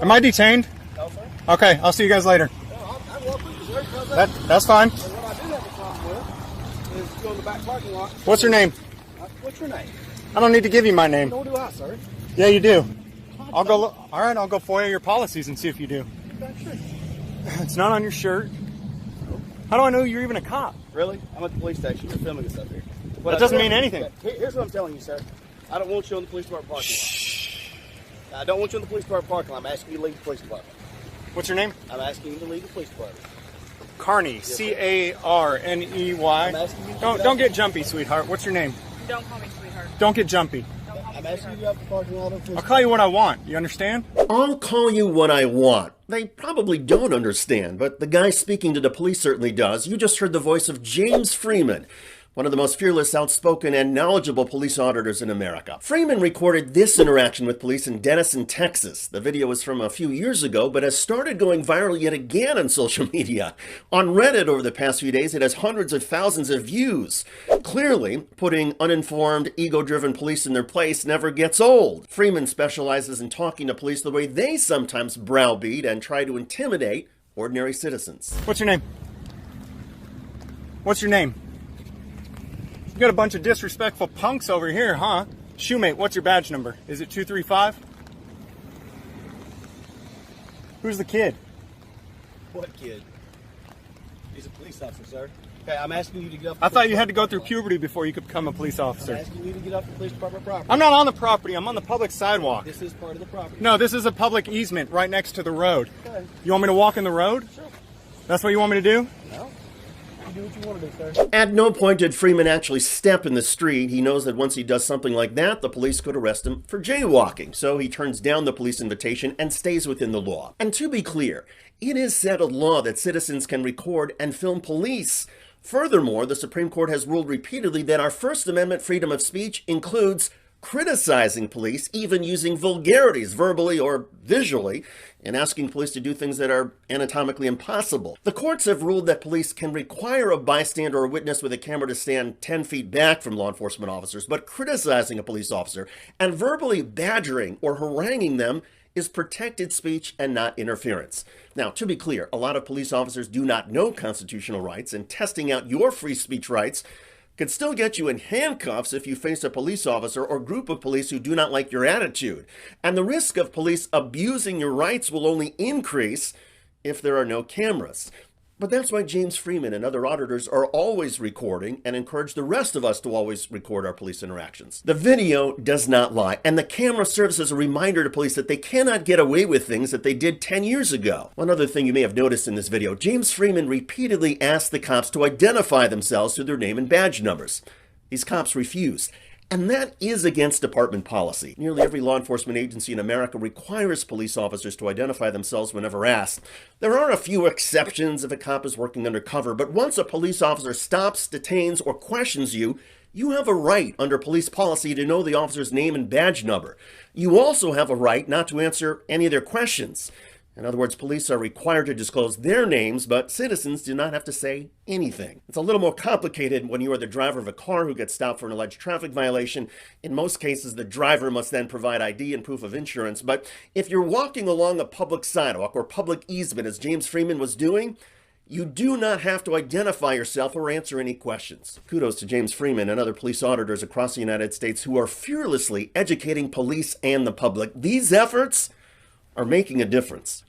Am I detained? No, sir. Okay, I'll see you guys later. I'm welcome, sir. That's fine. What I do have a problem with is go in the back parking lot. What's your name? What's your name? I don't need to give you my name. Nor do I, sir. Yeah, you do. I'll go. All right, I'll go FOIA your policies and see if you do. It's not on your shirt. How do I know you're even a cop? Really? I'm at the police station. You're filming us up here. That doesn't mean anything. Here's what I'm telling you, sir. I don't want you on the police department parking lot. I don't want you on the police department parking lot. I'm asking you to leave the police department. What's your name? I'm asking you to leave the police department. Carney. C-A-R-N-E-Y. Don't get jumpy, sweetheart. What's your name? Don't call me sweetheart. Don't get jumpy. I'm asking you to get out the parking lot of the police I'll call you what I want. You understand? I'll call you what I want. They probably don't understand, but the guy speaking to the police certainly does. You just heard the voice of James Freeman, one of the most fearless, outspoken, and knowledgeable police auditors in America. Freeman recorded this interaction with police in Denison, Texas. The video was from a few years ago, but has started going viral yet again on social media. On Reddit over the past few days, it has hundreds of thousands of views. Clearly, putting uninformed, ego-driven police in their place never gets old. Freeman specializes in talking to police the way they sometimes browbeat and try to intimidate ordinary citizens. What's your name? What's your name? You got a bunch of disrespectful punks over here, huh? Shoemate, what's your badge number? Is it 235? Who's the kid? What kid? He's a police officer, sir. Okay, I'm asking you to get up. I thought you had to go through puberty before you could become a police I'm officer. asking you to get off the police department property. I'm not on the property. I'm on the public sidewalk. This is part of the property. No, this is a public easement right next to the road. Okay. You want me to walk in the road? Sure. That's what you want me to do? No. You do what you want to do, sir. At no point did Freeman actually step in the street. He knows that once he does something like that, the police could arrest him for jaywalking. So he turns down the police invitation and stays within the law. And to be clear, it is settled law that citizens can record and film police. Furthermore, the Supreme Court has ruled repeatedly that our First Amendment freedom of speech includes criticizing police, even using vulgarities, verbally or visually, and asking police to do things that are anatomically impossible. The courts have ruled that police can require a bystander or witness with a camera to stand 10 feet back from law enforcement officers, but criticizing a police officer and verbally badgering or haranguing them is protected speech and not interference. Now, to be clear, a lot of police officers do not know constitutional rights, and testing out your free speech rights could still get you in handcuffs if you face a police officer or group of police who do not like your attitude. And the risk of police abusing your rights will only increase if there are no cameras. But that's why James Freeman and other auditors are always recording and encourage the rest of us to always record our police interactions. The video does not lie, and the camera serves as a reminder to police that they cannot get away with things that they did 10 years ago. One other thing you may have noticed in this video, James Freeman repeatedly asked the cops to identify themselves through their name and badge numbers. These cops refused. And that is against department policy. Nearly every law enforcement agency in America requires police officers to identify themselves whenever asked. There are a few exceptions if a cop is working undercover, but once a police officer stops, detains, or questions you, you have a right under police policy to know the officer's name and badge number. You also have a right not to answer any of their questions. In other words, police are required to disclose their names, but citizens do not have to say anything. It's a little more complicated when you are the driver of a car who gets stopped for an alleged traffic violation. In most cases, the driver must then provide ID and proof of insurance. But if you're walking along a public sidewalk or public easement, as James Freeman was doing, you do not have to identify yourself or answer any questions. Kudos to James Freeman and other police auditors across the United States who are fearlessly educating police and the public. These efforts are making a difference.